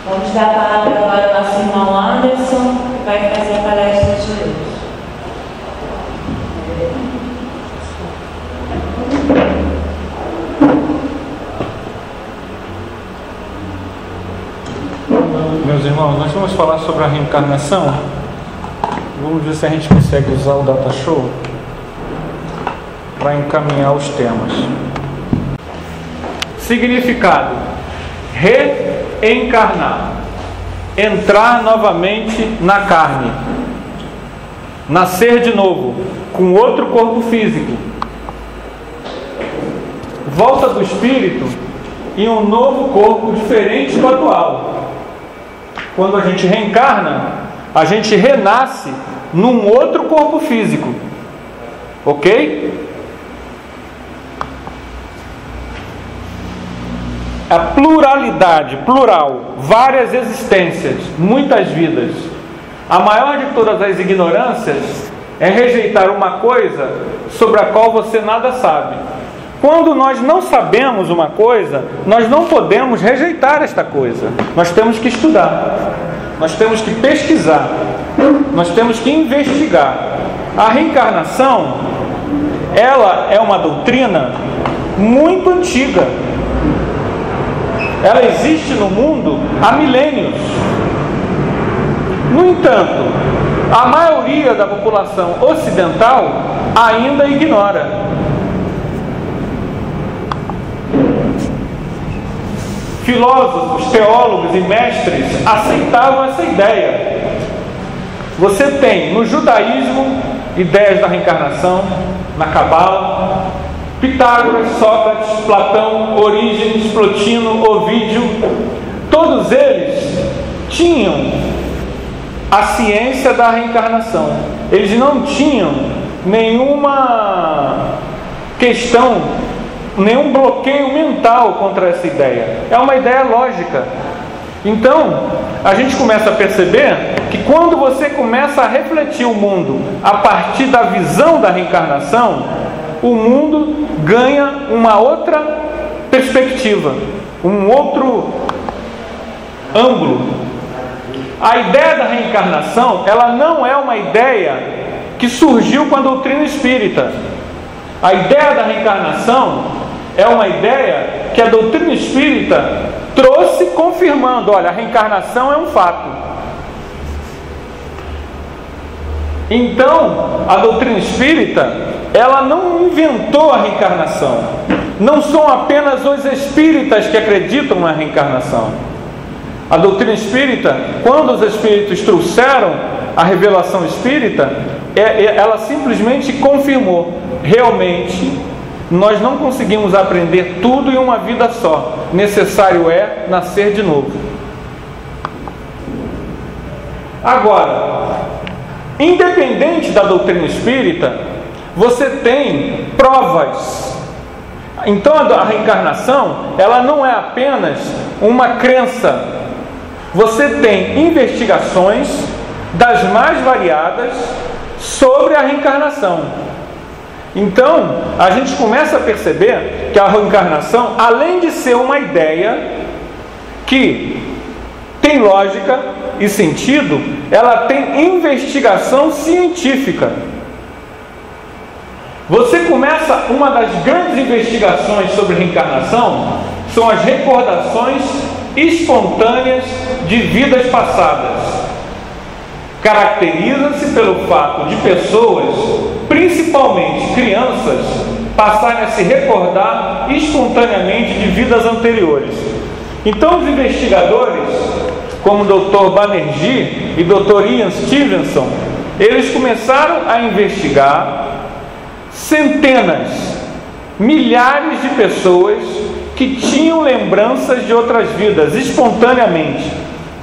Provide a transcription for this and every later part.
Vamos dar a palavra agora ao nosso irmão Anderson, que vai fazer a palestra de hoje. Meus irmãos, nós vamos falar sobre a reencarnação. Vamos ver se a gente consegue usar o Data Show para encaminhar os temas. Significado: reencarnar, entrar novamente na carne, nascer de novo com outro corpo físico, volta do espírito em um novo corpo diferente do atual. Quando a gente reencarna, a gente renasce num outro corpo físico, ok? A pluralidade, plural, várias existências, muitas vidas. A maior de todas as ignorâncias é rejeitar uma coisa sobre a qual você nada sabe. Quando nós não sabemos uma coisa, nós não podemos rejeitar esta coisa. Nós temos que estudar, nós temos que pesquisar, nós temos que investigar. A reencarnação, ela é uma doutrina muito antiga. Ela existe no mundo há milênios. No entanto, a maioria da população ocidental ainda ignora. Filósofos, teólogos e mestres aceitavam essa ideia. Você tem no judaísmo ideias da reencarnação, na Cabala, Pitágoras, Sócrates, Platão, Orígenes, Plotino, Ovídio, todos eles tinham a ciência da reencarnação. Eles não tinham nenhuma questão, nenhum bloqueio mental contra essa ideia. É uma ideia lógica. Então, a gente começa a perceber que quando você começa a refletir o mundo a partir da visão da reencarnação, o mundo ganha uma outra perspectiva, um outro ângulo. A ideia da reencarnação, ela não é uma ideia que surgiu com a doutrina espírita. A ideia da reencarnação é uma ideia que a doutrina espírita trouxe confirmando: olha, a reencarnação é um fato. Então, a doutrina espírita, ela não inventou a reencarnação. Não são apenas os espíritas que acreditam na reencarnação. A doutrina espírita, quando os espíritos trouxeram a revelação espírita, ela simplesmente confirmou: realmente, nós não conseguimos aprender tudo em uma vida só. Necessário é nascer de novo. Agora, independente da doutrina espírita, você tem provas. Então a reencarnação, ela não é apenas uma crença. Você tem investigações das mais variadas sobre a reencarnação. Então, a gente começa a perceber que a reencarnação, além de ser uma ideia que tem lógica e sentido, ela tem investigação científica. Você começa, uma das grandes investigações sobre reencarnação são as recordações espontâneas de vidas passadas. Caracteriza-se pelo fato de pessoas, principalmente crianças, passarem a se recordar espontaneamente de vidas anteriores. Então os investigadores, como o Dr. Banerjee e Dr. Ian Stevenson, eles começaram a investigar centenas, milhares de pessoas que tinham lembranças de outras vidas espontaneamente,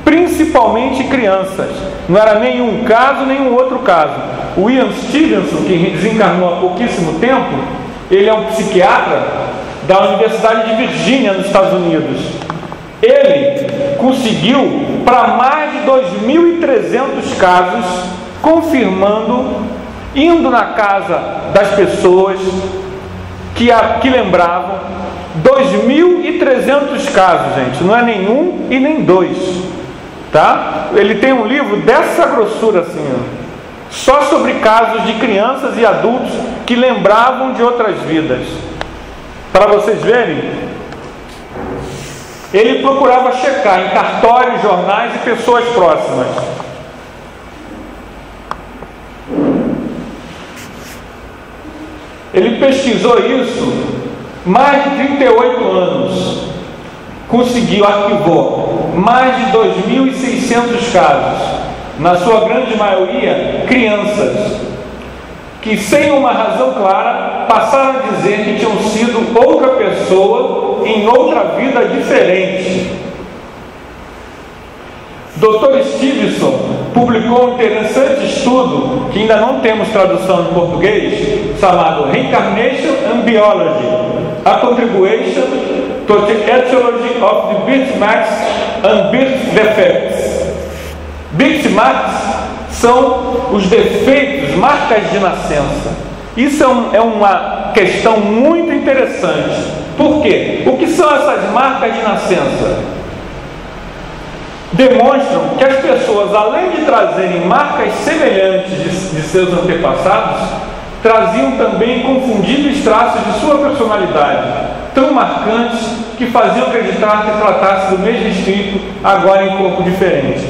principalmente crianças. Não era nenhum caso, nenhum outro caso. O Ian Stevenson, que desencarnou há pouquíssimo tempo, ele é um psiquiatra da Universidade de Virgínia, nos Estados Unidos. Ele conseguiu, para mais de 2.300 casos, confirmando, indo na casa das pessoas que lembravam, 2.300 casos, gente. Não é nenhum e nem dois, tá? Ele tem um livro dessa grossura assim, ó, só sobre casos de crianças e adultos que lembravam de outras vidas. Para vocês verem, ele procurava checar em cartórios, jornais e pessoas próximas. Ele pesquisou isso mais de 38 anos. Conseguiu, arquivou mais de 2.600 casos. Na sua grande maioria, crianças, que sem uma razão clara, passaram a dizer que tinham sido outra pessoa em outra vida diferente. Dr. Stevenson publicou um interessante estudo, que ainda não temos tradução em português, chamado Reincarnation and Biology, a Contribution to the Etiology of the Birthmarks and Birth Defects. Birthmarks são os defeitos, marcas de nascença. Isso é uma questão muito interessante. Por quê? O que são essas marcas de nascença? Demonstram que as pessoas, além de trazerem marcas semelhantes de seus antepassados, traziam também inconfundíveis traços de sua personalidade, tão marcantes que faziam acreditar que tratasse do mesmo espírito, agora em corpo diferente.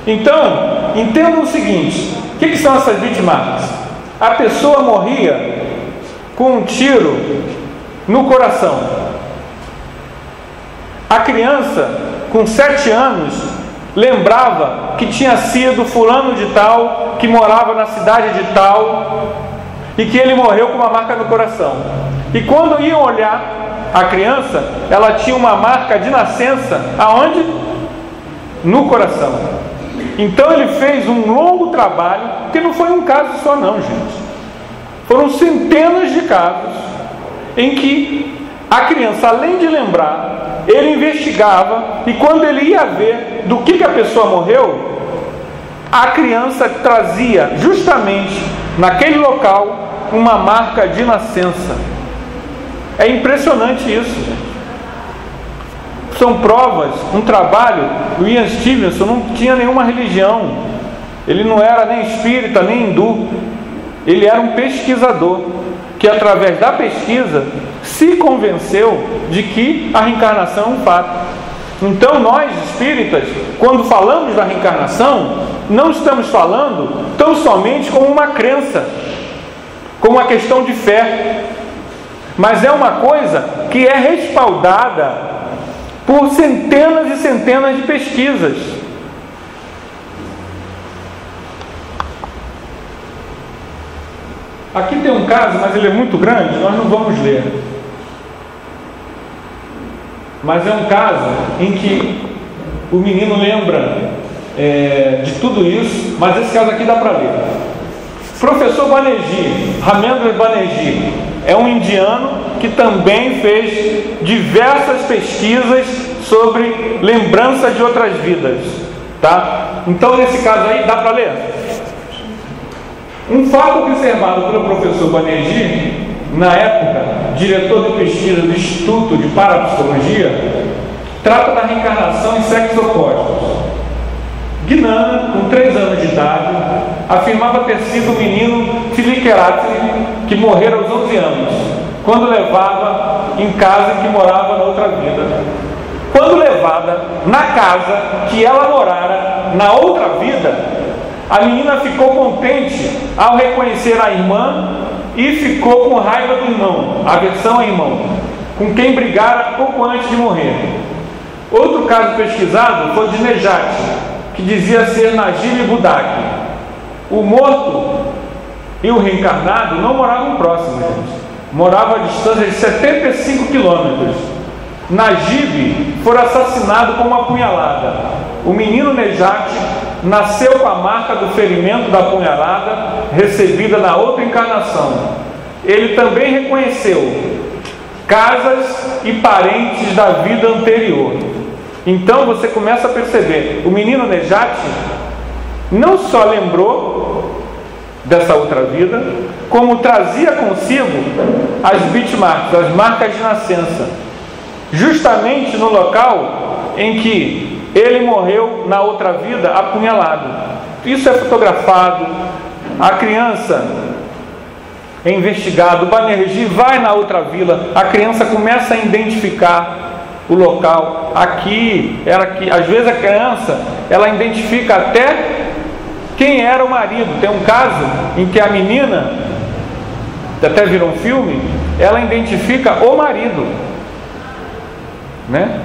Então, entendam o seguinte: o que são essas birthmarks? A pessoa morria com um tiro no coração. A criança, com 7 anos, lembrava que tinha sido fulano de tal, que morava na cidade de tal, e que ele morreu com uma marca no coração. E quando iam olhar a criança, ela tinha uma marca de nascença, aonde? No coração. Então ele fez um longo trabalho, que não foi um caso só não, gente. Foram centenas de casos em que a criança, além de lembrar, ele investigava, e quando ele ia ver do que a pessoa morreu, a criança trazia justamente naquele local uma marca de nascença. É impressionante isso, gente. São provas, um trabalho. O Ian Stevenson não tinha nenhuma religião, ele não era nem espírita, nem hindu, ele era um pesquisador, que através da pesquisa se convenceu de que a reencarnação é um fato. Então nós espíritas, quando falamos da reencarnação, não estamos falando tão somente como uma crença, como uma questão de fé, mas é uma coisa que é respaldada por centenas e centenas de pesquisas. Aqui tem um caso, mas ele é muito grande, nós não vamos ler. Mas é um caso em que o menino lembra de tudo isso, mas esse caso aqui dá para ler. Professor Banerjee, Ramendra Banerjee, é um indiano que também fez diversas pesquisas sobre lembrança de outras vidas, tá? Então nesse caso aí dá para ler. Um fato observado pelo professor Banerjee, na época diretor de pesquisa do Instituto de Parapsicologia, trata da reencarnação em sexos opostos. Gnana, com 3 anos de idade, afirmava ter sido o menino Tiliqueratri, que morrera aos 11 anos, quando levava em casa que morava na outra vida. Quando levada na casa que ela morara na outra vida, a menina ficou contente ao reconhecer a irmã e ficou com raiva do irmão, aversão ao irmão, com quem brigara pouco antes de morrer. Outro caso pesquisado foi de Nejat, que dizia ser Najib Budak. O morto e o reencarnado não moravam próximos, moravam a distância de 75 quilômetros. Najib foi assassinado com uma punhalada. O menino Nejat nasceu com a marca do ferimento da punhalada recebida na outra encarnação. Ele também reconheceu casas e parentes da vida anterior. Então você começa a perceber, o menino Nejat não só lembrou dessa outra vida, como trazia consigo as birthmarks, as marcas de nascença. justamente no local em que ele morreu na outra vida apunhalado. Isso é fotografado, a criança é investigada, o Banerjee vai na outra vila, a criança começa a identificar o local, aqui, era aqui. Às vezes a criança, ela identifica até quem era o marido. Tem um caso em que a menina, até virou um filme, ela identifica o marido, né?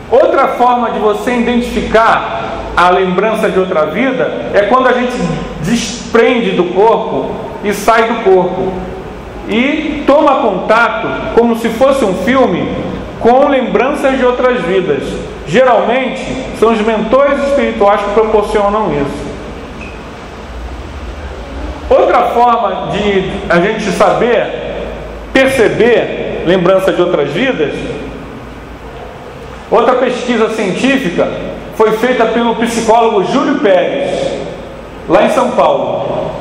Outra forma de você identificar a lembrança de outra vida é quando a gente desprende do corpo e sai do corpo e toma contato, como se fosse um filme, com lembranças de outras vidas. Geralmente são os mentores espirituais que proporcionam isso. Outra forma de a gente saber, perceber lembrança de outras vidas, outra pesquisa científica foi feita pelo psicólogo Júlio Pérez, lá em São Paulo,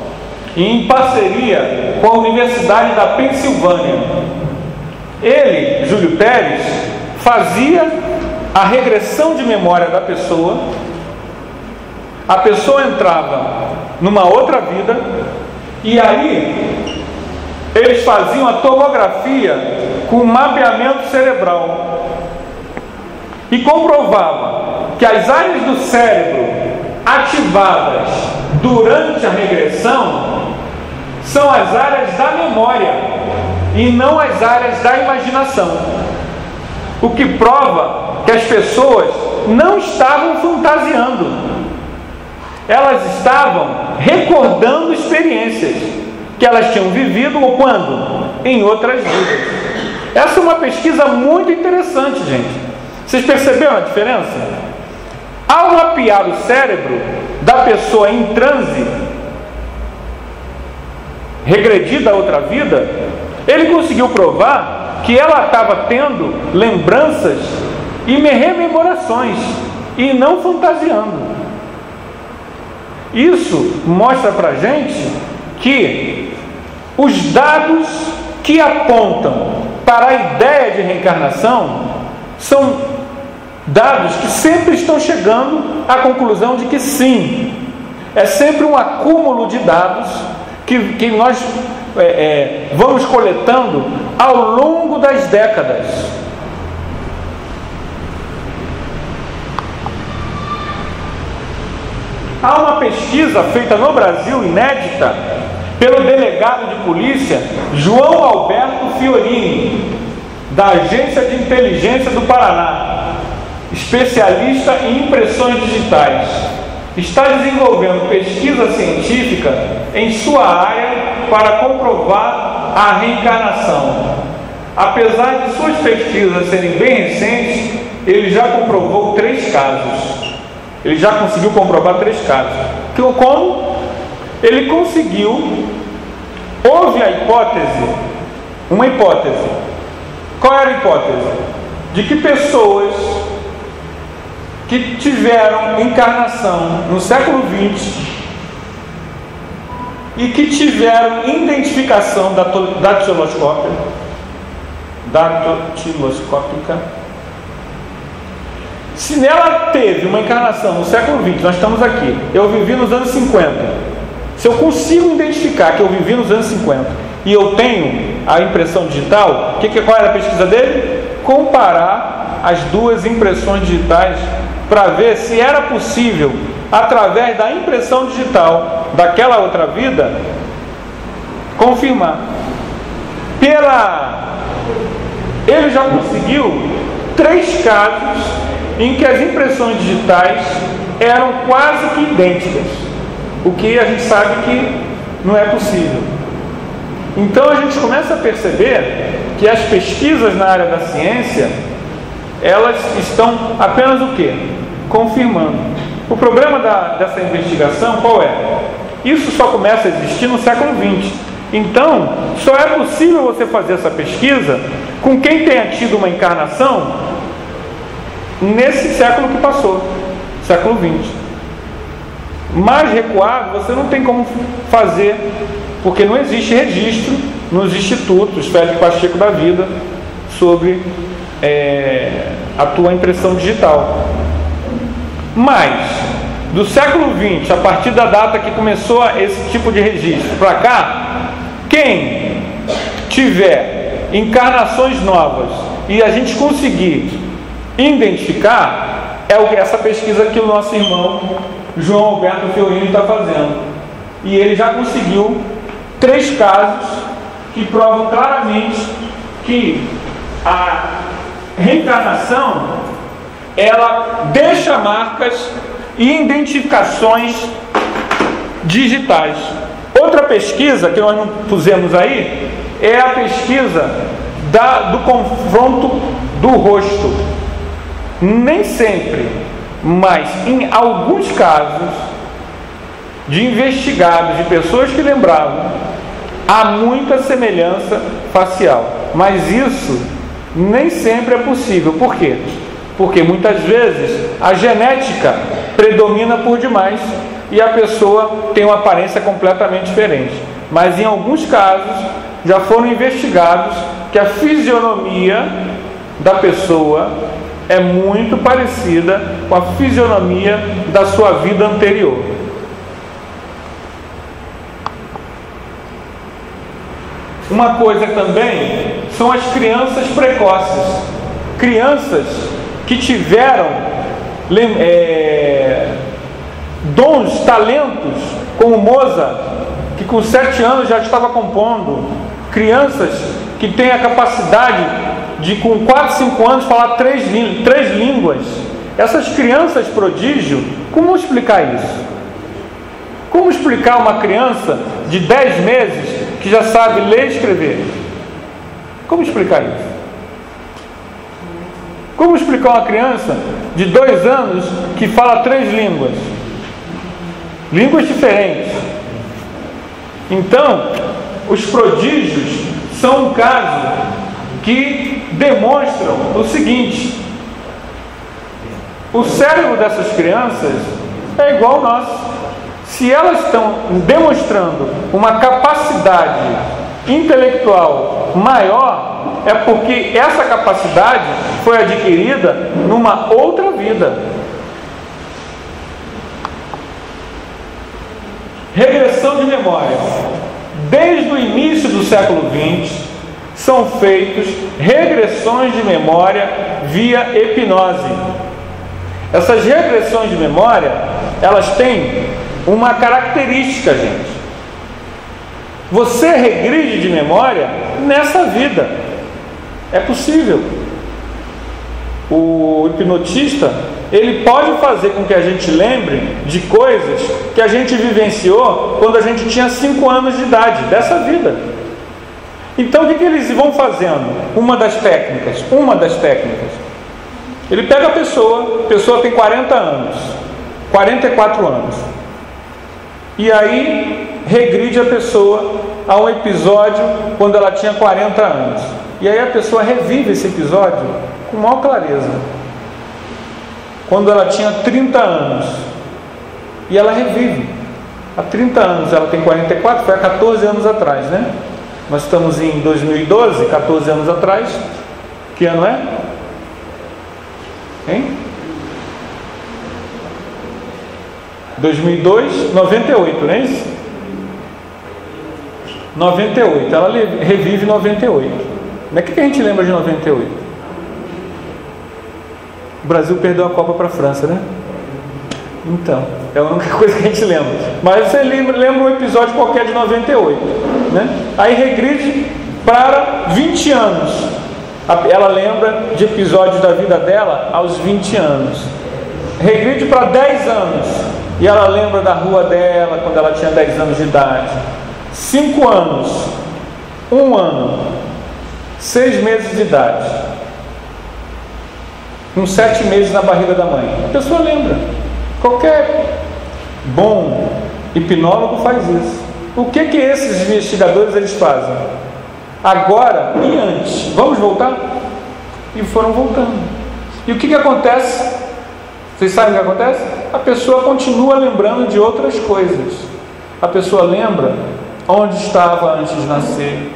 em parceria com a Universidade da Pensilvânia. Ele, Júlio Pérez, fazia a regressão de memória da pessoa. A pessoa entrava numa outra vida e aí eles faziam a tomografia com mapeamento cerebral e comprovava que as áreas do cérebro ativadas durante a regressão são as áreas da memória e não as áreas da imaginação, o que prova que as pessoas não estavam fantasiando, elas estavam recordando experiências que elas tinham vivido ou quando? Em outras vidas. Essa é uma pesquisa muito interessante, gente. Vocês perceberam a diferença? Ao mapear o cérebro da pessoa em transe, regredida a outra vida, ele conseguiu provar que ela estava tendo lembranças e rememorações e não fantasiando. Isso mostra para a gente que os dados que apontam para a ideia de reencarnação são dados que sempre estão chegando à conclusão de que sim, é sempre um acúmulo de dados que nós vamos coletando ao longo das décadas. Há uma pesquisa feita no Brasil, inédita, pelo delegado de polícia João Alberto Fiorini, da Agência de Inteligência do Paraná, especialista em impressões digitais. Está desenvolvendo pesquisa científica em sua área para comprovar a reencarnação. Apesar de suas pesquisas serem bem recentes, ele já comprovou 3 casos. Ele já conseguiu comprovar 3 casos. Como? Ele conseguiu, houve a hipótese, uma hipótese. Qual era a hipótese? De que pessoas que tiveram encarnação no século XX e que tiveram identificação datiloscópica, se nela teve uma encarnação no século XX, nós estamos aqui, eu vivi nos anos 50, se eu consigo identificar que eu vivi nos anos 50 e eu tenho a impressão digital, qual era a pesquisa dele? Comparar as 2 impressões digitais para ver se era possível, através da impressão digital daquela outra vida, confirmar. Ele já conseguiu 3 casos em que as impressões digitais eram quase que idênticas, o que a gente sabe que não é possível. Então a gente começa a perceber que as pesquisas na área da ciência, elas estão apenas o quê? Confirmando. O problema dessa investigação qual é? Isso só começa a existir no século XX. Então, só é possível você fazer essa pesquisa com quem tenha tido uma encarnação nesse século que passou, século XX. Mais recuado, você não tem como fazer, porque não existe registro nos institutos Félix Pacheco da vida sobre a tua impressão digital. Mas do século XX, a partir da data que começou esse tipo de registro para cá, quem tiver encarnações novas e a gente conseguir identificar, essa pesquisa que o nosso irmão João Alberto Fiorini está fazendo. E ele já conseguiu 3 casos que provam claramente que a reencarnação, ela deixa marcas e identificações digitais. Outra pesquisa que nós não pusemos aí é a pesquisa do confronto do rosto. Nem sempre, mas em alguns casos de investigados, de pessoas que lembravam, há muita semelhança facial. Mas isso nem sempre é possível. Por quê? Porque muitas vezes a genética predomina por demais e a pessoa tem uma aparência completamente diferente. Mas em alguns casos já foram investigados que a fisionomia da pessoa é muito parecida com a fisionomia da sua vida anterior. Uma coisa também são as crianças precoces. Crianças que tiveram dons, talentos, como Mozart, que com 7 anos já estava compondo. Crianças que têm a capacidade de, com 4, 5 anos, falar 3 línguas. Essas crianças prodígio, como explicar isso? Como explicar uma criança de 10 meses que já sabe ler e escrever? Como explicar isso? Como explicar uma criança de 2 anos que fala 3 línguas? Línguas diferentes. Então, os prodígios são um caso que demonstram o seguinte: o cérebro dessas crianças é igual ao nosso. Se elas estão demonstrando uma capacidade intelectual maior, é porque essa capacidade foi adquirida numa outra vida. Regressão de memória. Desde o início do século XX, são feitas regressões de memória via hipnose. Essas regressões de memória, elas têm uma característica, gente. Você regride de memória nessa vida. É possível. O hipnotista, ele pode fazer com que a gente lembre de coisas que a gente vivenciou quando a gente tinha 5 anos de idade, dessa vida. Então o que eles vão fazendo? Uma das técnicas. Ele pega a pessoa tem 40 anos, 44 anos. E aí regride a pessoa a um episódio quando ela tinha 40 anos. E aí a pessoa revive esse episódio com maior clareza. Quando ela tinha 30 anos. E ela revive. Há 30 anos, ela tem 44, foi há 14 anos atrás, né? Nós estamos em 2012, 14 anos atrás. Que ano é? Hein? 2002, 98, não é isso? 98, ela revive 98. Mas o que a gente lembra de 98? O Brasil perdeu a Copa para a França, né? Então, é a única coisa que a gente lembra. Mas você lembra um episódio qualquer de 98, né? Aí regride para 20 anos. Ela lembra de episódios da vida dela aos 20 anos. Regride para 10 anos. E ela lembra da rua dela quando ela tinha 10 anos de idade. 5 anos. 1 ano. 6 meses de idade. Com 7 meses na barriga da mãe. A pessoa lembra. Qualquer bom hipnólogo faz isso. O que esses investigadores eles fazem? Agora e antes. Vamos voltar? E foram voltando. E o que acontece? Vocês sabem o que acontece? A pessoa continua lembrando de outras coisas. A pessoa lembra onde estava antes de nascer.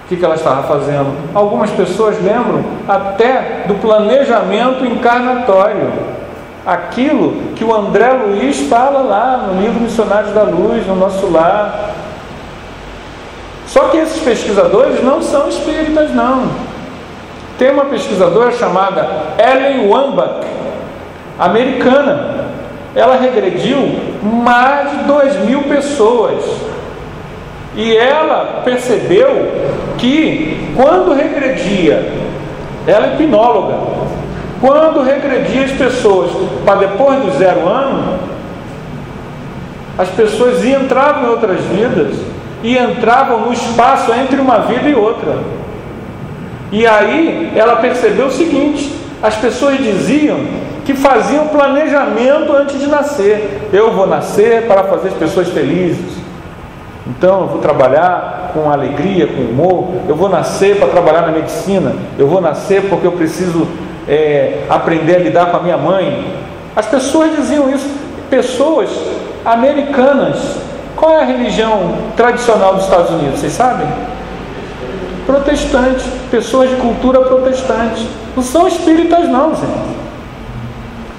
O que ela estava fazendo? Algumas pessoas lembram até do planejamento encarnatório. Aquilo que o André Luiz fala lá no livro Missionários da Luz, no Nosso Lar. Só que esses pesquisadores não são espíritas, não. Tem uma pesquisadora chamada Ellen Wambach, americana. Ela regrediu mais de 2.000 pessoas. E ela percebeu que quando regredia, ela é hipnóloga, quando regredia as pessoas para depois do 0 ano, as pessoas entravam em outras vidas e entravam no espaço entre uma vida e outra. E aí ela percebeu o seguinte: as pessoas diziam que faziam planejamento antes de nascer. Eu vou nascer para fazer as pessoas felizes, então eu vou trabalhar com alegria, com humor. Eu vou nascer para trabalhar na medicina. Eu vou nascer porque eu preciso aprender a lidar com a minha mãe. As pessoas diziam isso. Pessoas americanas. Qual é a religião tradicional dos Estados Unidos? Vocês sabem? Protestante. Pessoas de cultura protestante. Não são espíritas não, gente.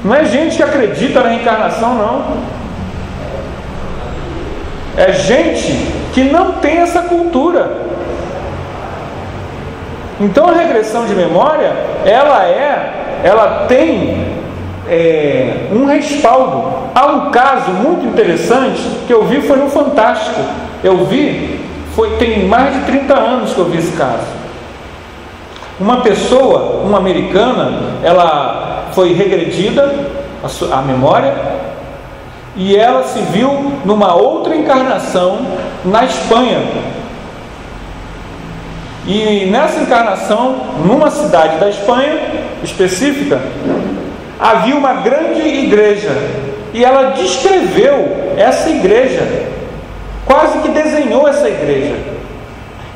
Não é gente que acredita na reencarnação, não. É gente que não tem essa cultura. Então a regressão de memória, ela tem um respaldo. Há um caso muito interessante que eu vi, foi no Fantástico. Tem mais de 30 anos que eu vi esse caso. Uma pessoa, uma americana, ela foi regredida a memória, e ela se viu numa outra encarnação na Espanha. E nessa encarnação, numa cidade da Espanha específica, havia uma grande igreja, e ela descreveu essa igreja, quase que desenhou essa igreja,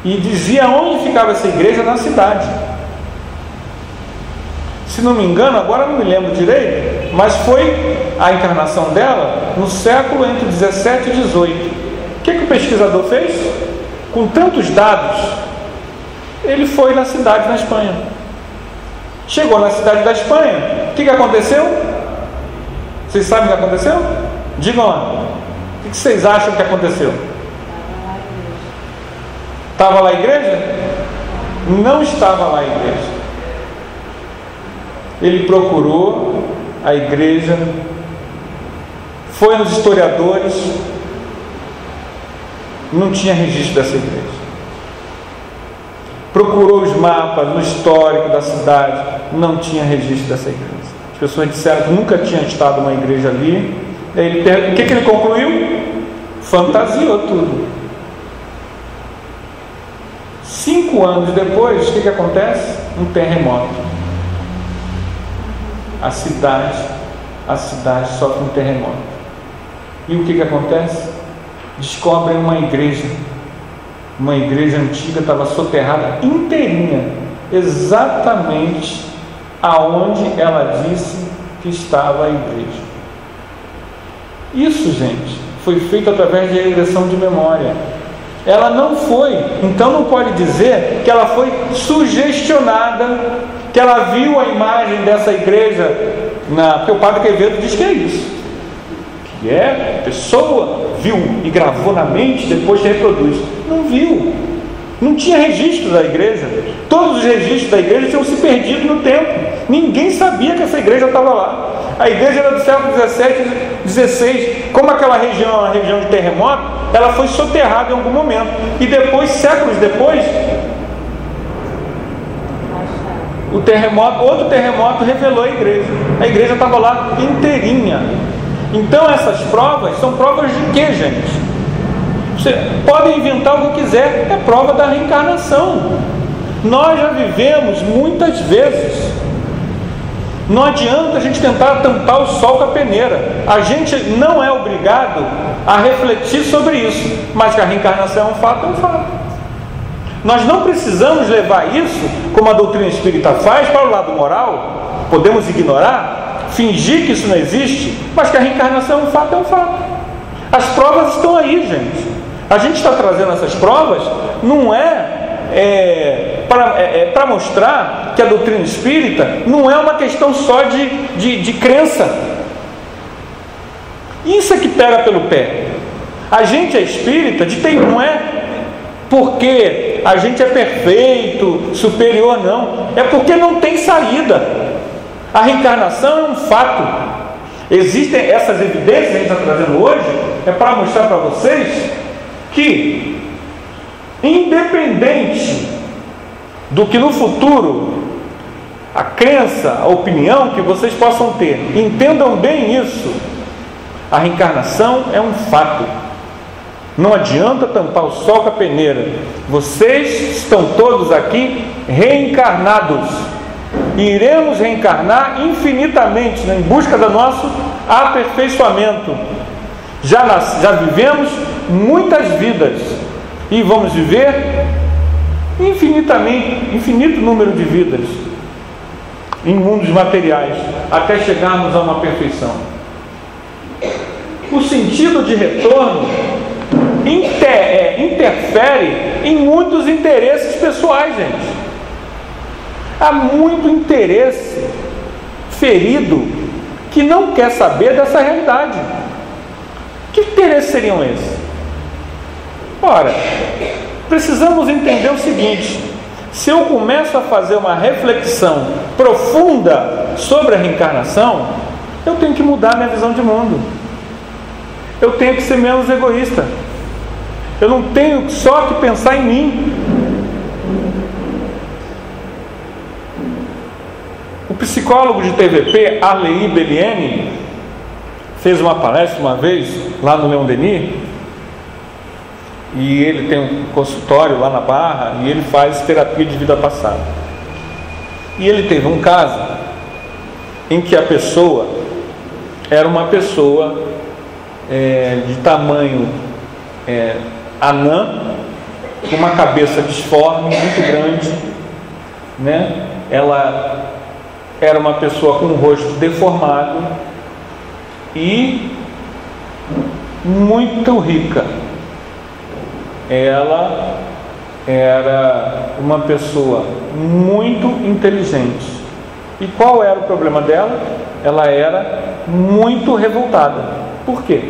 e dizia onde ficava essa igreja na cidade. Se não me engano, agora não me lembro direito, mas foi a encarnação dela no século entre 17 e 18. O que o pesquisador fez? Com tantos dados, ele foi na cidade na Espanha. Chegou na cidade da Espanha, o que aconteceu? Vocês sabem o que aconteceu? Digam lá. O que vocês acham que aconteceu? Estava lá a igreja? Não estava lá a igreja. Ele procurou a igreja, foi nos historiadores, não tinha registro dessa igreja. Procurou os mapas no histórico da cidade, não tinha registro dessa igreja. As pessoas disseram que nunca tinha estado uma igreja ali. O que ele concluiu? Fantasiou tudo. 5 anos depois, o que acontece? Um terremoto. A cidade sofre um terremoto. E o que acontece? Descobrem uma igreja antiga, estava soterrada inteirinha, exatamente aonde ela disse que estava a igreja. Isso, gente, foi feito através de regressão de memória. Ela não foi, então não pode dizer que ela foi sugestionada, que ela viu a imagem dessa igreja, porque o Padre Quevedo diz que é isso, que a pessoa viu e gravou na mente, depois reproduz. Não viu, não tinha registro da igreja. Todos os registros da igreja tinham se perdido no tempo. Ninguém sabia que essa igreja estava lá. A igreja era do século 17, 16. Como aquela região é uma região de terremoto, ela foi soterrada em algum momento. E depois, séculos depois, outro terremoto revelou a igreja. A igreja estava lá inteirinha. Então essas provas são provas de quê, gente? Você pode inventar o que quiser, é prova da reencarnação. Nós já vivemos muitas vezes. Não adianta a gente tentar tampar o sol com a peneira. A gente não é obrigado a refletir sobre isso, mas que a reencarnação é um fato, é um fato. Nós não precisamos levar isso, como a doutrina espírita faz, para o lado moral. Podemos ignorar, fingir que isso não existe, mas que a reencarnação é um fato, é um fato. As provas estão aí, gente. A gente está trazendo essas provas, não é para mostrar que a doutrina espírita não é uma questão só de crença. Isso é que pega pelo pé. A gente é espírita, não é porque a gente é perfeito, superior, não. É porque não tem saída. A reencarnação é um fato. Existem essas evidências que a gente está trazendo hoje, é para mostrar para vocês que, independente do que no futuro, a crença, a opinião que vocês possam ter, entendam bem isso. A reencarnação é um fato. Não adianta tampar o sol com a peneira. Vocês estão todos aqui reencarnados. E iremos reencarnar infinitamente, né, em busca do nosso aperfeiçoamento. Já vivemos muitas vidas e vamos viver infinito número de vidas em mundos materiais, até chegarmos a uma perfeição. O sentido de retorno interfere em muitos interesses pessoais, gente. Há muito interesse ferido que não quer saber dessa realidade. Que interesses seriam esses? Ora, precisamos entender o seguinte: se eu começo a fazer uma reflexão profunda sobre a reencarnação, eu tenho que mudar minha visão de mundo. Eu tenho que ser menos egoísta. Eu não tenho só que pensar em mim. O psicólogo de TVP, Arley Bellieni, fez uma palestra uma vez lá no Leon Denis, e ele tem um consultório lá na Barra, e ele faz terapia de vida passada. E ele teve um caso em que a pessoa era uma pessoa de tamanho anã, com uma cabeça disforme, muito grande, né? Ela era uma pessoa com um rosto deformado e muito rica. Ela era uma pessoa muito inteligente. E qual era o problema dela? Ela era muito revoltada. Por quê?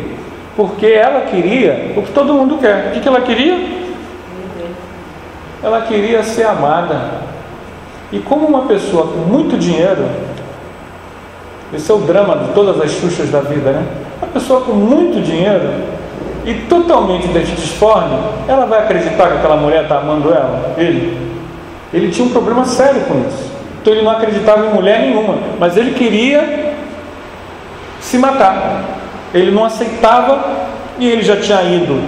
Porque ela queria o que todo mundo quer. O que ela queria? Ela queria ser amada. E como uma pessoa com muito dinheiro, esse é o drama de todas as xuxas da vida, né? Uma pessoa com muito dinheiro e totalmente disforme, ela vai acreditar que aquela mulher está amando ela? Ele tinha um problema sério com isso. Então ele não acreditava em mulher nenhuma, mas ele queria se matar. Ele não aceitava, e ele já tinha ido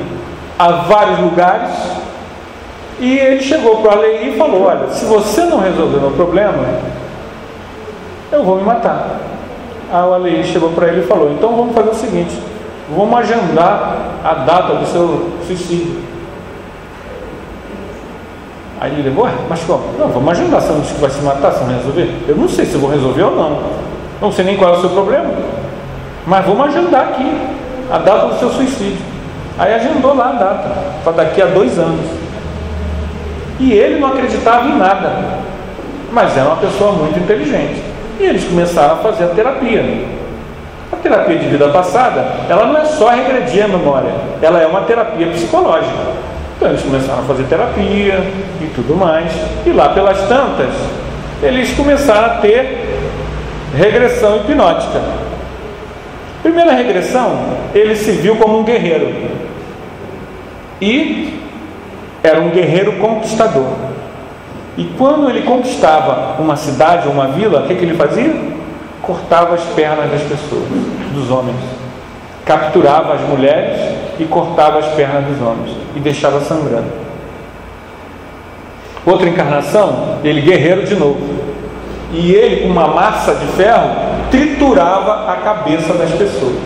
a vários lugares. E ele chegou para o Arley e falou: olha, se você não resolver o meu problema, eu vou me matar. Aí o Arley chegou para ele e falou: então vamos fazer o seguinte, vamos agendar a data do seu suicídio. Aí ele levou: mas como? Não, vamos agendar. Você não disse que vai se matar se não resolver? Eu não sei se vou resolver ou não. Não sei nem qual é o seu problema, mas vamos agendar aqui a data do seu suicídio. Aí agendou lá a data, para daqui a 2 anos. E ele não acreditava em nada, mas era uma pessoa muito inteligente. E eles começaram a fazer a terapia. A terapia de vida passada, ela não é só regredir a memória, ela é uma terapia psicológica. Então eles começaram a fazer terapia e tudo mais. E lá pelas tantas, eles começaram a ter regressão hipnótica. Primeira regressão, ele se viu como um guerreiro. E era um guerreiro conquistador. E quando ele conquistava uma cidade ou uma vila, o que ele fazia? Cortava as pernas das pessoas, dos homens. Capturava as mulheres e cortava as pernas dos homens. E deixava sangrando. Outra encarnação, ele guerreiro de novo. E ele, com uma massa de ferro, triturava a cabeça das pessoas.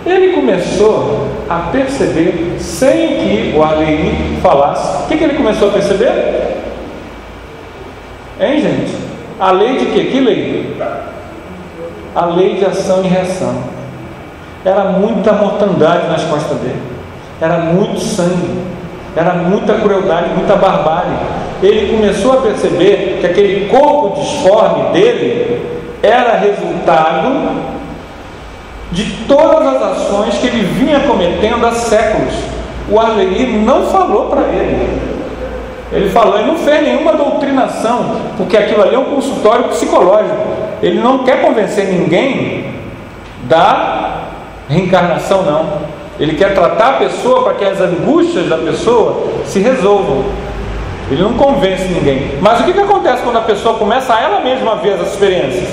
Ele começou a perceber, sem que o Arley falasse. O que ele começou a perceber? Hein, gente? A lei de quê? Que lei? A lei de ação e reação. Era muita mortandade nas costas dele. Era muito sangue. era muita crueldade, muita barbárie. Ele começou a perceber que aquele corpo disforme dele era resultado de todas as ações que ele vinha cometendo há séculos. O Arley não falou para ele. Ele falou, ele não fez nenhuma doutrinação, porque aquilo ali é um consultório psicológico. Ele não quer convencer ninguém da reencarnação, não. Ele quer tratar a pessoa para que as angústias da pessoa se resolvam. Ele não convence ninguém. Mas o que acontece quando a pessoa começa ela mesma a ver as experiências?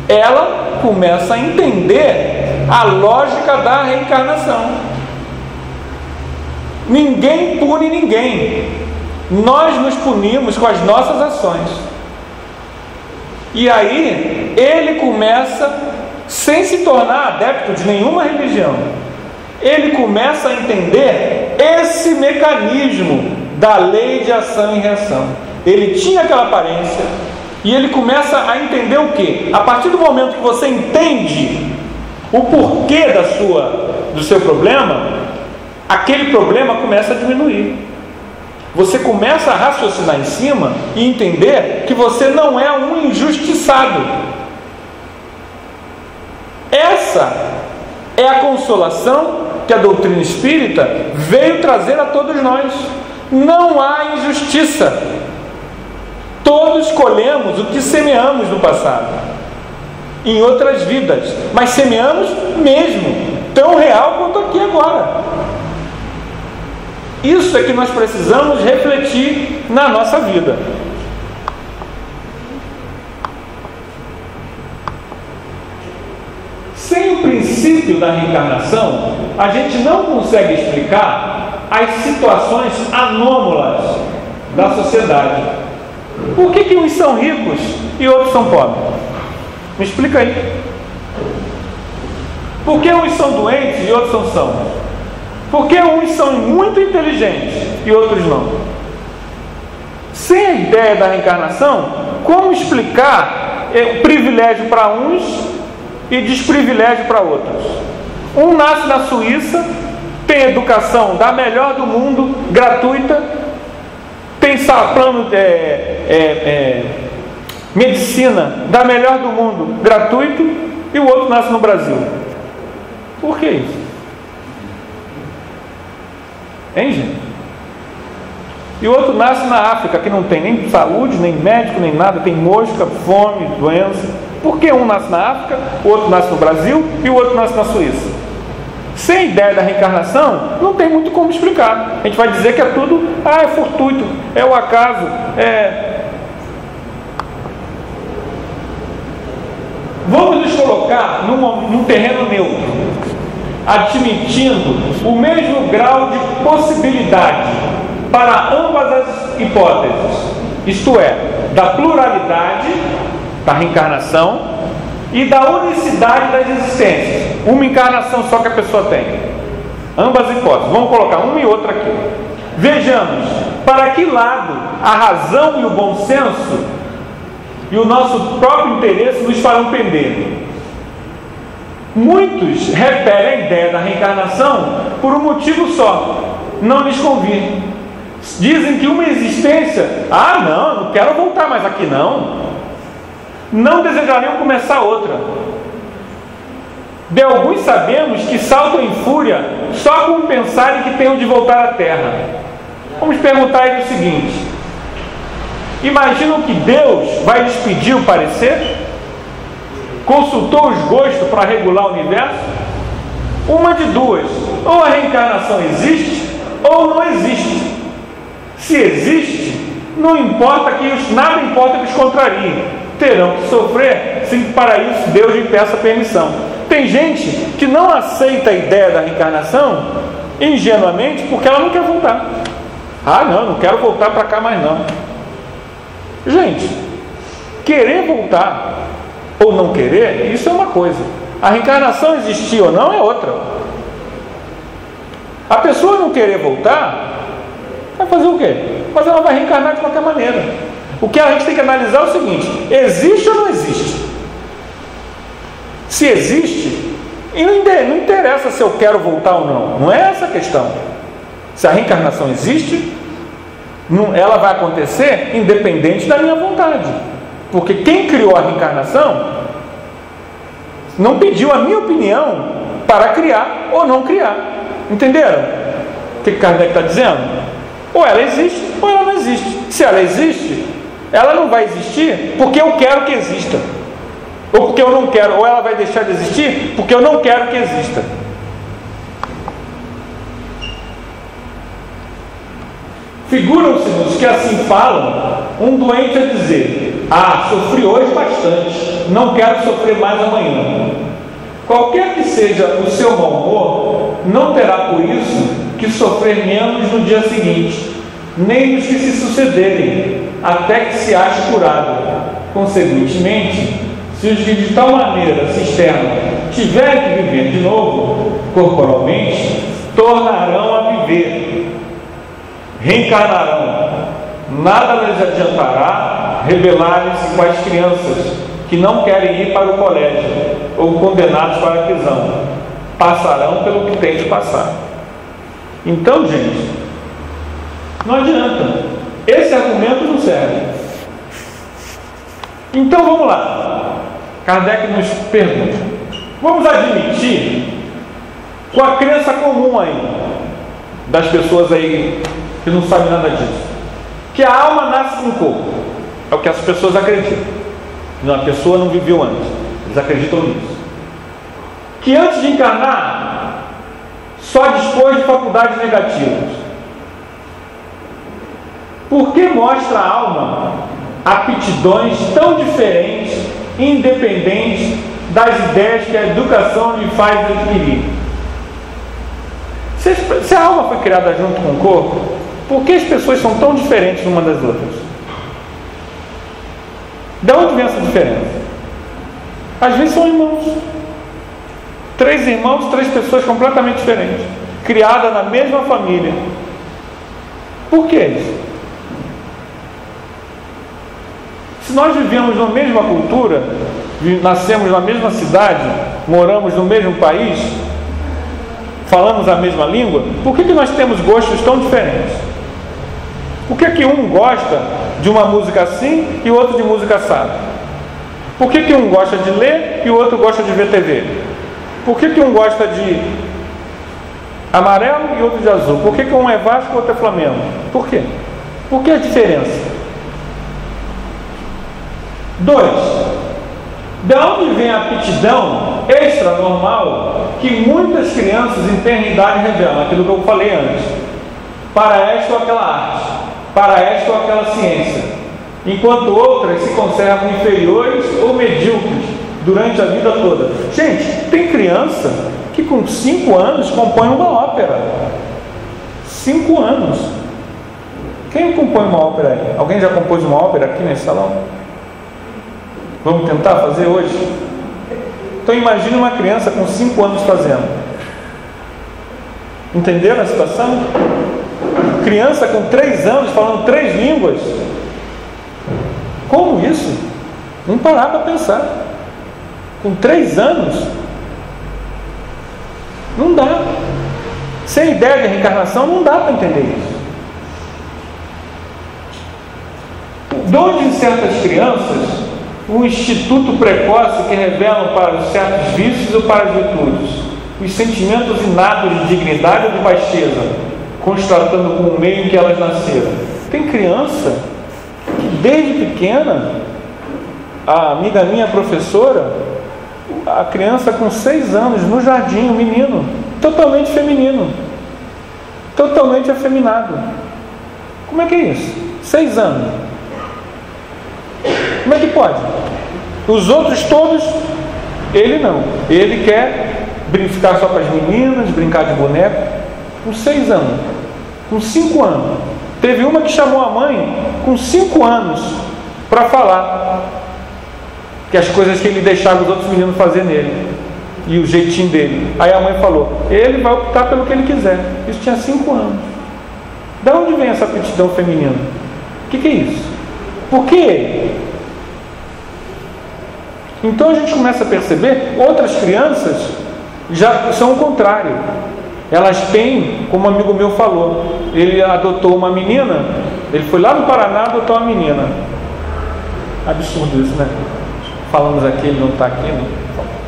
Ela começa a entender a lógica da reencarnação. Ninguém pune ninguém. Nós nos punimos com as nossas ações. E aí ele começa, sem se tornar adepto de nenhuma religião, ele começa a entender esse mecanismo da lei de ação e reação. Ele tinha aquela aparência e ele começa a entender o quê? A partir do momento que você entende o porquê do seu problema, aquele problema começa a diminuir. Você começa a raciocinar em cima e entender que você não é um injustiçado. Essa é a consolação que a doutrina espírita veio trazer a todos nós. Não há injustiça. Todos colhemos o que semeamos no passado, em outras vidas, mas semeamos mesmo, tão real quanto aqui agora. Isso é que nós precisamos refletir na nossa vida. Sem o princípio da reencarnação, a gente não consegue explicar as situações anômalas da sociedade. Por que uns são ricos e outros são pobres? Me explica aí. Por que uns são doentes e outros são sãos? Por que uns são muito inteligentes e outros não? Sem a ideia da reencarnação, como explicar privilégio para uns e desprivilégio para outros? Um nasce na Suíça, tem educação da melhor do mundo, gratuita, tem plano medicina da melhor do mundo, gratuito, e o outro nasce no Brasil. Por que isso? Hein, gente? E o outro nasce na África, que não tem nem saúde, nem médico, nem nada, tem mosca, fome, doença. Por que um nasce na África, o outro nasce no Brasil e o outro nasce na Suíça? Sem a ideia da reencarnação, não tem muito como explicar. A gente vai dizer que é tudo, é fortuito, é o acaso, Vamos nos colocar num terreno neutro, admitindo o mesmo grau de possibilidade para ambas as hipóteses, isto é, da pluralidade da reencarnação e da unicidade das existências. Uma encarnação só que a pessoa tem. Ambas as hipóteses. Vamos colocar uma e outra aqui. Vejamos para que lado a razão e o bom senso e o nosso próprio interesse nos farão pender. Muitos referem a ideia da reencarnação por um motivo só: não lhes convém. Dizem que uma existência, não quero voltar mais aqui não desejariam começar outra. De alguns sabemos que saltam em fúria só com pensarem que tenham de voltar à Terra. Vamos perguntar aí o seguinte: imaginam que Deus vai lhes pedir o parecer? Consultou os gostos para regular o universo? Uma de duas: ou a reencarnação existe ou não existe. Se existe, nada importa que os contrariem, terão que sofrer, sem que para isso Deus lhe peça permissão. Tem gente que não aceita a ideia da reencarnação ingenuamente porque ela não quer voltar. Não quero voltar para cá mais não. Gente, querer voltar ou não querer, isso é uma coisa. A reencarnação existir ou não é outra. A pessoa não querer voltar, vai fazer o quê? Mas ela vai reencarnar de qualquer maneira. O que a gente tem que analisar é o seguinte: existe ou não existe? Se existe, e não interessa se eu quero voltar ou não. Não é essa a questão. Se a reencarnação existe, ela vai acontecer independente da minha vontade. Porque quem criou a reencarnação não pediu a minha opinião para criar ou não criar. Entenderam o que Kardec está dizendo? Ou ela existe ou ela não existe. Se ela existe, ela não vai existir porque eu quero que exista, ou porque eu não quero, ou ela vai deixar de existir porque eu não quero que exista. Figuram-se-nos que assim falam um doente a dizer: sofri hoje bastante, não quero sofrer mais amanhã. Qualquer que seja o seu mau humor, não terá por isso que sofrer menos no dia seguinte, nem nos que se sucederem, até que se ache curado. Consequentemente, se os que de tal maneira se externam tiverem que viver de novo, corporalmente, tornarão a viver, reencarnarão. Nada lhes adiantará rebelarem-se com as crianças que não querem ir para o colégio ou condenados para a prisão. Passarão pelo que tem de passar. Então, gente, não adianta. Esse argumento não serve. Então vamos lá. Kardec nos pergunta: vamos admitir, com a crença comum aí das pessoas aí que não sabem nada disso, que a alma nasce com o corpo. É o que as pessoas acreditam. Não, a pessoa não viveu antes. Eles acreditam nisso. Que antes de encarnar só dispôs de faculdades negativas. Por que mostra a alma aptidões tão diferentes e independentes das ideias que a educação lhe faz adquirir? Se a alma foi criada junto com o corpo, por que as pessoas são tão diferentes umas das outras? De onde vem essa diferença? Às vezes são irmãos. 3 irmãos, 3 pessoas completamente diferentes, criadas na mesma família. Por que isso? Se nós vivemos na mesma cultura, nascemos na mesma cidade, moramos no mesmo país, falamos a mesma língua, por que nós temos gostos tão diferentes? Por que um gosta de uma música assim e o outro de música assada? Por que um gosta de ler e o outro gosta de ver TV? Por que um gosta de amarelo e outro de azul? Por que um é Vasco e o outro é Flamengo? Por quê? Por que a diferença? 2. De onde vem a aptidão extra-normal que muitas crianças em tenridade revelam? Aquilo que eu falei antes. Para esta ou aquela arte, para esta ou aquela ciência, enquanto outras se conservam inferiores ou medíocres durante a vida toda. Gente, tem criança que com 5 anos compõe uma ópera. 5 anos. Quem compõe uma ópera aí? Alguém já compôs uma ópera aqui nesse salão? Vamos tentar fazer hoje? Então imagine uma criança com 5 anos fazendo. Entenderam a situação? Criança com 3 anos falando 3 línguas. Como isso? Vamos parar para pensar. Com 3 anos? Não dá. Sem ideia de reencarnação, não dá para entender isso. De onde em certas crianças o instituto precoce que revelam para os certos vícios ou para as virtudes os sentimentos inatos de dignidade ou de baixeza, constatando com o meio em que elas nasceram? Tem criança que desde pequena, a amiga minha professora, a criança com 6 anos no jardim, um menino totalmente feminino, totalmente afeminado. Como é que é isso? 6 anos. Como é que pode? Os outros todos, ele não. Ele quer ficar só com as meninas, brincar de boneco. Com 6 anos, com 5 anos. Teve uma que chamou a mãe com 5 anos para falar que as coisas que ele deixava os outros meninos fazer nele e o jeitinho dele. Aí a mãe falou: ele vai optar pelo que ele quiser. Isso tinha 5 anos. De onde vem essa aptidão feminina? O que é isso? Por que? Então a gente começa a perceber outras crianças já são o contrário. elas têm, como um amigo meu falou, ele adotou uma menina, ele foi lá no Paraná, adotou uma menina. Absurdo isso, né? Falamos aqui, ele não está aqui, né?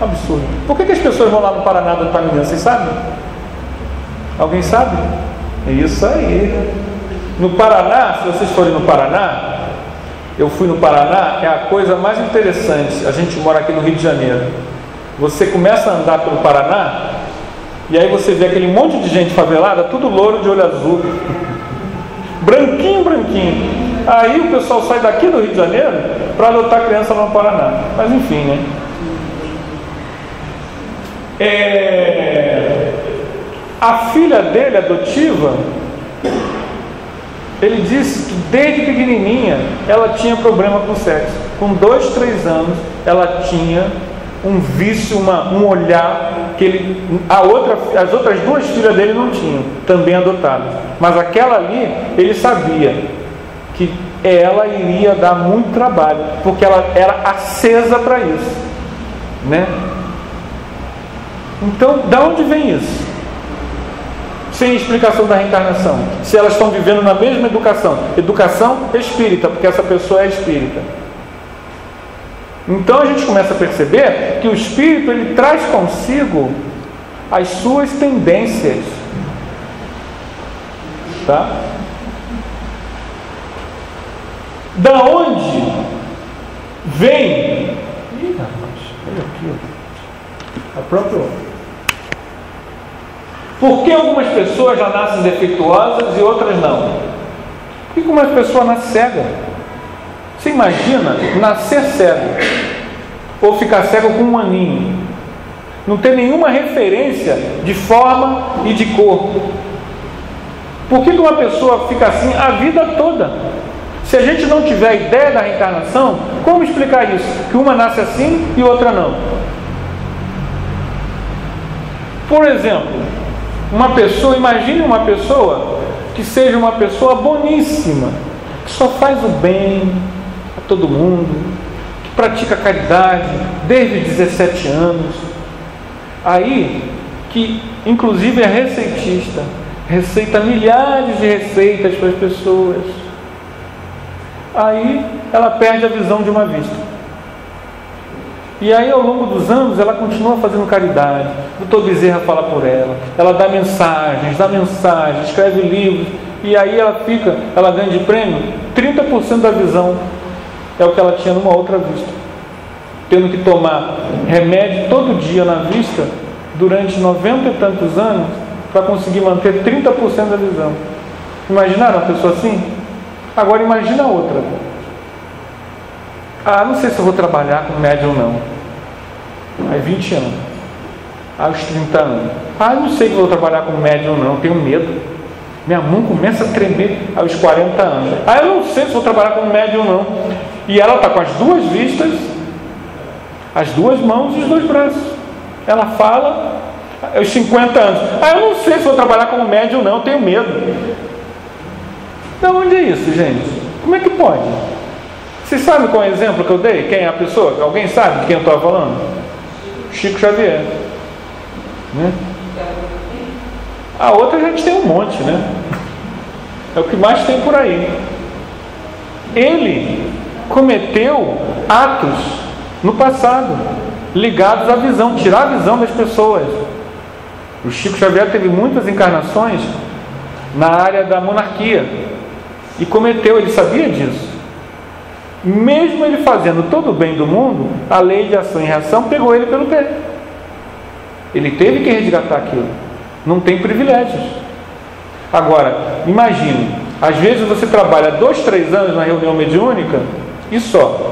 Absurdo. Por que as pessoas vão lá no Paraná adotar menina? Vocês sabem? Alguém sabe? É isso aí. No Paraná, se vocês forem no Paraná, eu fui no Paraná, é a coisa mais interessante. A gente mora aqui no Rio de Janeiro. Você começa a andar pelo Paraná, e aí você vê aquele monte de gente favelada, tudo louro de olho azul. Branquinho, branquinho. Aí o pessoal sai daqui do Rio de Janeiro para adotar criança lá no Paraná. Mas enfim, né? A filha dele, adotiva, ele disse que desde pequenininha ela tinha problema com sexo. Com 2, 3 anos ela tinha um vício, um olhar que as outras 2 filhas dele não tinham, também adotadas. Mas aquela ali, ele sabia que ela iria dar muito trabalho, porque ela era acesa para isso, né? Então, da onde vem isso? Sem explicação da reencarnação. Se elas estão vivendo na mesma educação espírita, porque essa pessoa é espírita. Então a gente começa a perceber que o espírito, ele traz consigo as suas tendências, tá? Da onde vem? Ih, rapaz, olha aqui, a própria. Por que algumas pessoas já nascem defeituosas e outras não? Por que uma pessoa nasce cega? Você imagina nascer cego ou ficar cego com 1 aninho, não ter nenhuma referência de forma e de cor? Por que uma pessoa fica assim a vida toda? Se a gente não tiver ideia da reencarnação, como explicar isso? Que uma nasce assim e outra não. Por exemplo, imagine uma pessoa que seja uma pessoa boníssima, que só faz o bem a todo mundo, que pratica caridade desde 17 anos, aí que inclusive é receitista, receita milhares de receitas para as pessoas. Aí ela perde a visão de uma vista. E aí ao longo dos anos ela continua fazendo caridade. O Dr. Bezerra fala por ela, ela dá mensagens, escreve livros, e aí ela ganha de prêmio 30% da visão, é o que ela tinha numa outra vista, tendo que tomar remédio todo dia na vista durante 90 e tantos anos para conseguir manter 30% da visão. Imaginaram uma pessoa assim? Agora imagina outra. Não sei se eu vou trabalhar com médium ou não. Aí 20 anos. Aos 30 anos. Não sei se eu vou trabalhar com médium ou não, tenho medo. Minha mão começa a tremer aos 40 anos. Eu não sei se vou trabalhar com médium ou não. E ela está com as 2 vistas, as 2 mãos e os 2 braços. Ela fala aos 50 anos. Eu não sei se vou trabalhar como médium ou não, tenho medo. De onde é isso, gente? Como é que pode? Vocês sabem qual é o exemplo que eu dei? Quem é a pessoa? Alguém sabe de quem eu estou falando? Chico Xavier, né? A outra a gente tem um monte, né? É o que mais tem por aí. Ele cometeu atos no passado ligados à visão, tirar a visão das pessoas. O Chico Xavier teve muitas encarnações na área da monarquia e cometeu, ele sabia disso. Mesmo ele fazendo todo o bem do mundo, a lei de ação e reação pegou ele pelo pé. Ele teve que resgatar aquilo. Não tem privilégios. Agora, imagine, às vezes você trabalha 2, 3 anos na reunião mediúnica e só.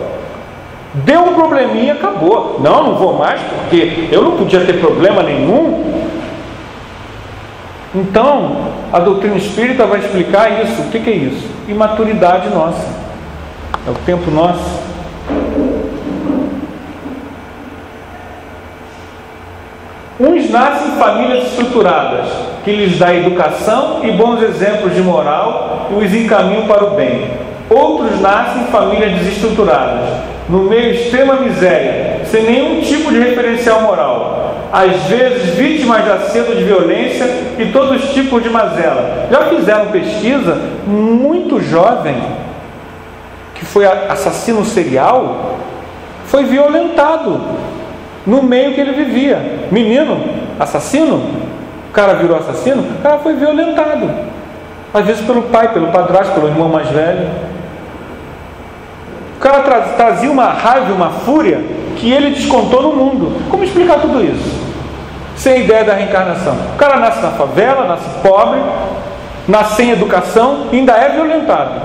Deu um probleminha, acabou. Não vou mais, porque eu não podia ter problema nenhum. Então, a doutrina espírita vai explicar isso. O que é isso? Imaturidade nossa. É o tempo nosso. Uns nascem em famílias estruturadas, que lhes dá educação e bons exemplos de moral e os encaminham para o bem. Outros nascem em famílias desestruturadas, no meio de extrema miséria, sem nenhum tipo de referencial moral. às vezes vítimas de assédio de violência e todos os tipos de mazela. Já fizeram pesquisa, muito jovem, que foi assassino serial, foi violentado no meio que ele vivia. Menino, assassino, o cara virou assassino, o cara foi violentado, às vezes pelo pai, pelo padrasto, pelo irmão mais velho. O cara trazia uma raiva, uma fúria que ele descontou no mundo. Como explicar tudo isso? Sem ideia da reencarnação. O cara nasce na favela, nasce pobre, nasce sem educação e ainda é violentado.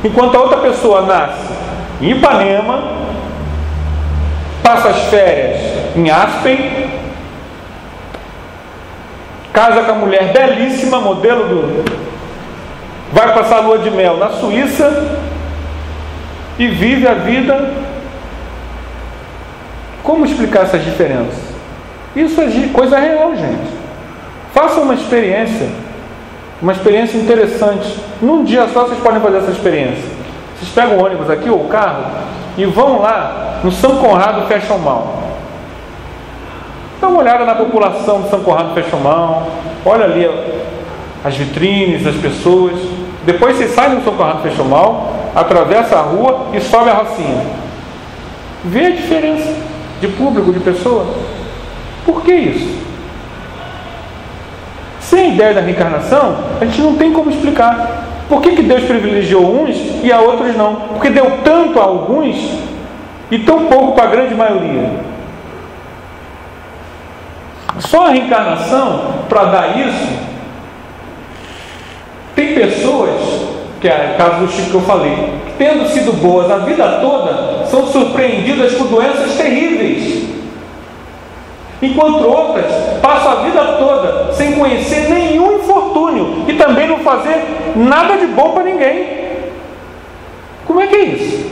Enquanto a outra pessoa nasce em Ipanema, passa as férias em Aspen, casa com a mulher belíssima, modelo vai passar a lua de mel na Suíça e vive a vida. Como explicar essas diferenças? Isso é coisa real, gente. Faça uma experiência interessante. Num dia só vocês podem fazer essa experiência. Vocês pegam o ônibus aqui ou o carro e vão lá no São Conrado Fashion Mall. Dá uma olhada na população do São Conrado Fashion Mall, olha ali as vitrines, as pessoas. Depois vocês saem do São Conrado Fashion Mall, atravessa a rua e sobe a Rocinha. Vê a diferença de público, de pessoa. Por que isso? Sem ideia da reencarnação, a gente não tem como explicar. Por que Deus privilegiou uns e a outros não? Porque deu tanto a alguns e tão pouco para a grande maioria. Só a reencarnação, para dar isso, tem pessoas, que é o caso do Chico que eu falei, que tendo sido boas a vida toda, são surpreendidas por doenças terríveis. Enquanto outras passam a vida toda sem conhecer nenhum infortúnio e também não fazer nada de bom para ninguém. Como é que é isso?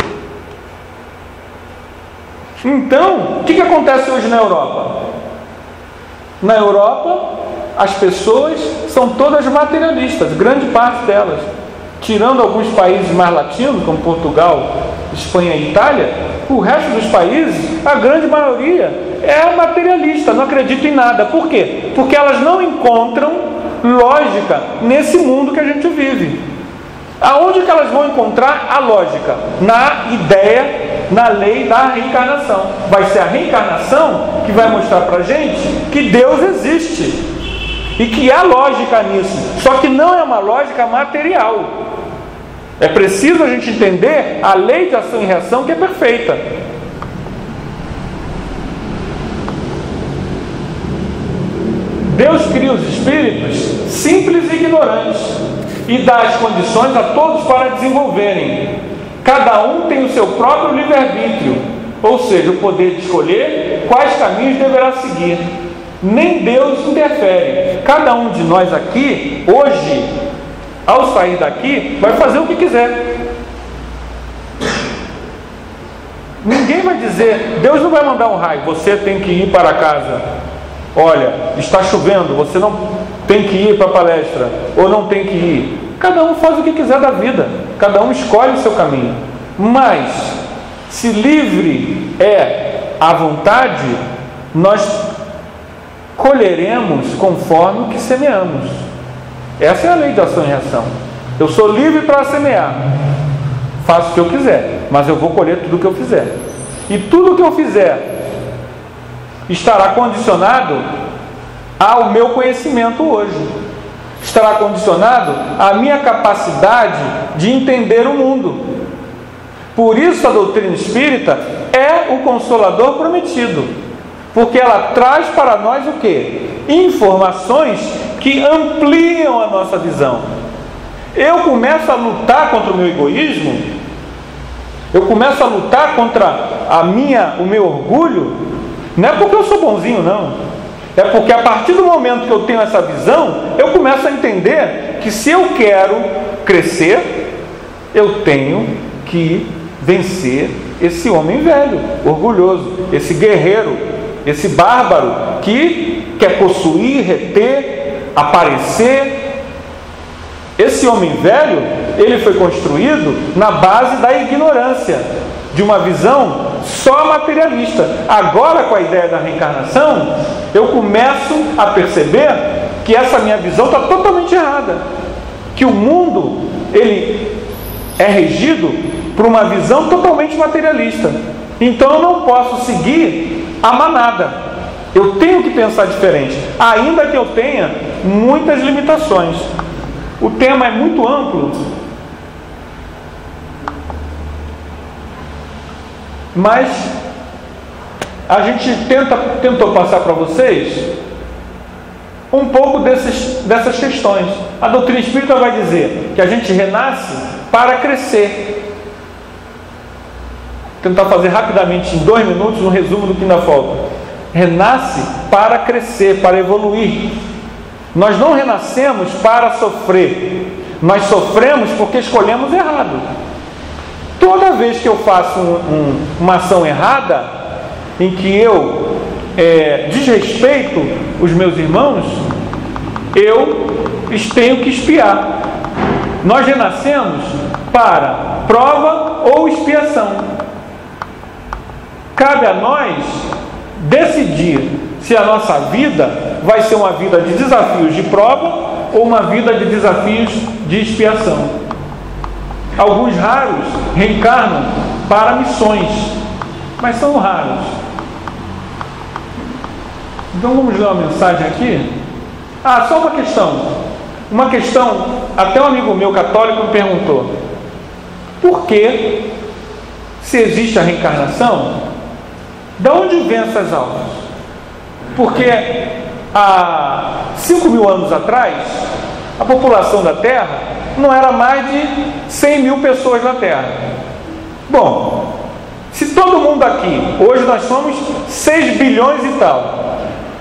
Então, o que acontece hoje na Europa? Na Europa, as pessoas são todas materialistas, grande parte delas. Tirando alguns países mais latinos, como Portugal, Espanha e Itália, o resto dos países, a grande maioria é materialista, não acredita em nada. Por quê? Porque elas não encontram lógica nesse mundo que a gente vive. Aonde que elas vão encontrar a lógica? Na ideia, na lei da reencarnação. Vai ser a reencarnação que vai mostrar para a gente que Deus existe e que há lógica nisso, só que não é uma lógica material. É preciso a gente entender a lei de ação e reação, que é perfeita. Deus cria os espíritos simples e ignorantes e dá as condições a todos para desenvolverem. Cada um tem o seu próprio livre-arbítrio, ou seja, o poder de escolher quais caminhos deverá seguir. Nem Deus interfere. Cada um de nós aqui, hoje, ao sair daqui, vai fazer o que quiser. Ninguém vai dizer, Deus não vai mandar um raio, você tem que ir para casa. Olha, está chovendo, você não tem que ir para a palestra, ou não tem que ir. Cada um faz o que quiser da vida, cada um escolhe o seu caminho. Mas, se livre é a vontade, nós colheremos conforme o que semeamos. Essa é a lei da ação e reação. Eu sou livre para semear, faço o que eu quiser, mas eu vou colher tudo o que eu fizer. E tudo o que eu fizer estará condicionado ao meu conhecimento hoje, estará condicionado à minha capacidade de entender o mundo. Por isso a doutrina espírita é o consolador prometido, porque ela traz para nós o quê? Informações que ampliam a nossa visão. Eu começo a lutar contra o meu egoísmo, eu começo a lutar contra o meu orgulho, não é porque eu sou bonzinho, não. É porque a partir do momento que eu tenho essa visão, eu começo a entender que se eu quero crescer, eu tenho que vencer esse homem velho, orgulhoso, esse guerreiro, esse bárbaro que quer possuir, reter, aparecer. Esse homem velho, ele foi construído na base da ignorância, de uma visão só materialista. Agora, com a ideia da reencarnação, eu começo a perceber que essa minha visão está totalmente errada. Que o mundo, ele é regido por uma visão totalmente materialista. Então eu não posso seguir a manada. Eu tenho que pensar diferente, ainda que eu tenha muitas limitações. O tema é muito amplo, mas a gente tentou passar para vocês um pouco dessas questões. A doutrina espírita vai dizer que a gente renasce para crescer. Vou tentar fazer rapidamente, em 2 minutos, um resumo do que ainda falta. Renasce para crescer, para evoluir. Nós não renascemos para sofrer. Nós sofremos porque escolhemos errado. Toda vez que eu faço uma ação errada, em que eu desrespeito os meus irmãos, eu tenho que expiar. Nós renascemos para prova ou expiação. Cabe a nós decidir se a nossa vida vai ser uma vida de desafios de prova ou uma vida de desafios de expiação. Alguns raros reencarnam para missões, mas são raros. Então vamos ler uma mensagem aqui. Só uma questão. Uma questão, até um amigo meu católico me perguntou: por que, se existe a reencarnação, de onde vêm essas almas? Porque há 5.000 anos atrás, a população da Terra não era mais de 100.000 pessoas na Terra. Bom, se todo mundo aqui, hoje nós somos 6 bilhões e tal,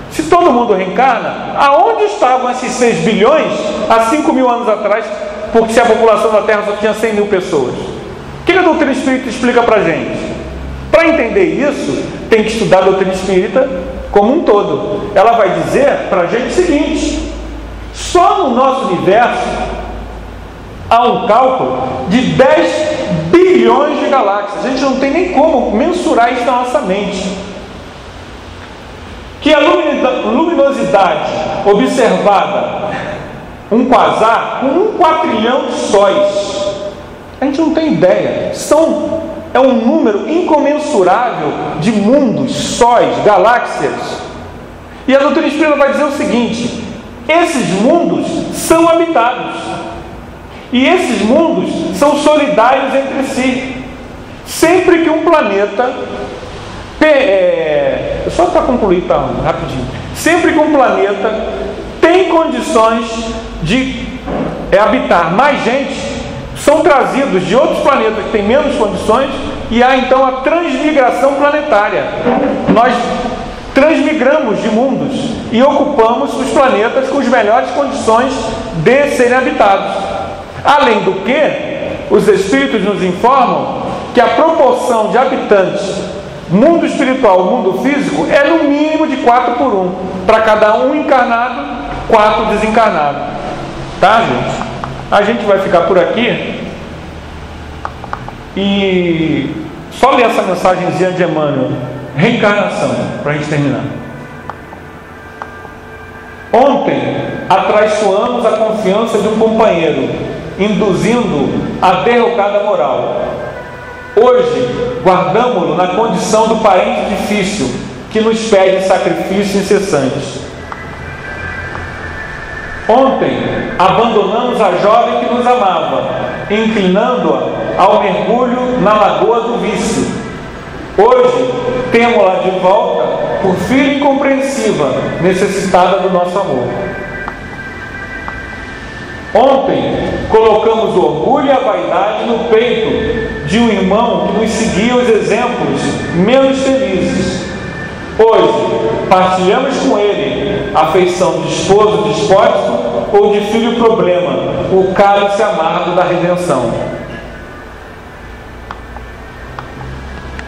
se todo mundo reencarna, aonde estavam esses 6 bilhões há 5.000 anos atrás, porque se a população da Terra só tinha 100.000 pessoas? O que a doutrina espírita explica para a gente? Para entender isso, tem que estudar a doutrina espírita como um todo. Ela vai dizer para a gente o seguinte: só no nosso universo há um cálculo de 10 bilhões de galáxias. A gente não tem nem como mensurar isso na nossa mente. Que a luminosidade observada, um quasar com 1 quatrilhão de sóis, a gente não tem ideia. É um número incomensurável de mundos, sóis, galáxias. E a doutrina espírita vai dizer o seguinte: esses mundos são habitados. E esses mundos são solidários entre si. Sempre que um planeta... só para concluir, tá, rapidinho. Sempre que um planeta tem condições de habitar mais gente, são trazidos de outros planetas que têm menos condições, e há então a transmigração planetária. Nós transmigramos de mundos e ocupamos os planetas com as melhores condições de serem habitados. Além do que, os espíritos nos informam que a proporção de habitantes mundo espiritual, mundo físico, é no mínimo de 4 por 1. Para cada um encarnado, 4 desencarnados. Tá, gente? A gente vai ficar por aqui. E só ler essa mensagenzinha de Emmanuel. Reencarnação, para a gente terminar. Ontem, atraiçoamos a confiança de um companheiro, induzindo a derrocada moral. Hoje, guardamo-lo na condição do parente difícil, que nos pede sacrifício incessante. Ontem, abandonamos a jovem que nos amava, inclinando-a ao mergulho na lagoa do vício. Hoje, temo-la de volta por filha incompreensiva, necessitada do nosso amor. Ontem, colocamos o orgulho e a vaidade no peito de um irmão que nos seguia os exemplos menos felizes. Hoje, partilhamos com ele a afeição de esposo despótico ou de filho problema, o cálice amargo da redenção.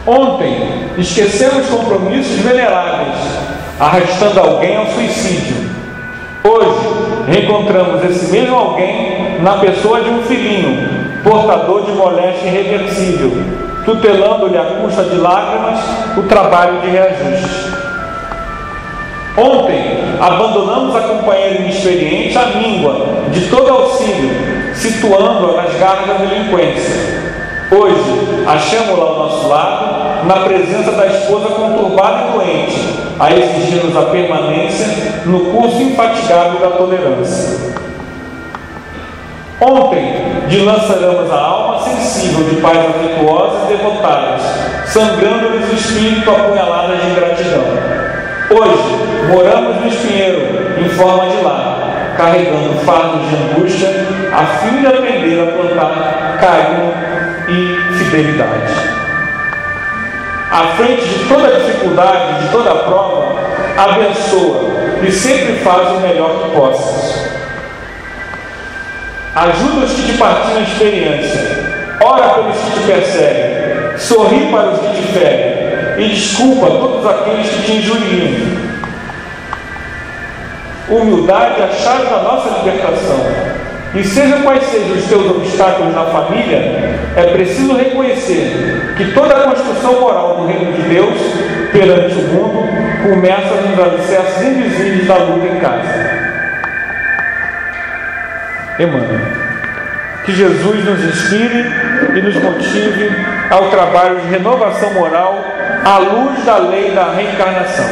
Ontem, esquecemos compromissos veneráveis, arrastando alguém ao suicídio. Hoje, reencontramos esse mesmo alguém na pessoa de um filhinho, portador de moléstia irreversível, tutelando-lhe à custa de lágrimas o trabalho de reajuste. Ontem, abandonamos a companheira inexperiente à míngua de todo auxílio, situando-a nas garras da delinquência. Hoje, achamos-la ao nosso lado, na presença da esposa conturbada e doente, a exigir-nos a permanência no curso infatigável da tolerância. Ontem, dilaceramos a alma sensível de pais afetuosos e devotados, sangrando-lhes o espírito a punhaladas de ingratidão. Hoje, moramos no espinheiro, em forma de lar, carregando fardos de angústia, a fim de aprender a plantar carinho e fidelidade. À frente de toda dificuldade, de toda prova, abençoa e sempre faz o melhor que possas. Ajuda os que te partilham a experiência, ora pelos que te perseguem, sorri para os que te ferem, e desculpa todos aqueles que te injuriam. Humildade é a chave da nossa libertação. E seja quais sejam os teus obstáculos na família, é preciso reconhecer que toda a construção moral do reino de Deus, perante o mundo, começa nos alicerces invisíveis da luta em casa. Emmanuel. Que Jesus nos inspire e nos motive ao trabalho de renovação moral à luz da lei da reencarnação.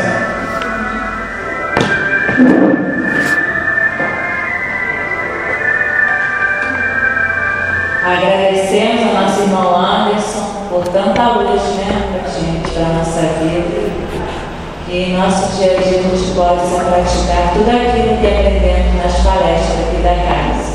Agradecemos ao nosso irmão Anderson por tanta luz, pra gente, para a nossa vida. Que em nosso dia a dia a gente possa praticar tudo aquilo que aprendemos nas palestras aqui da casa.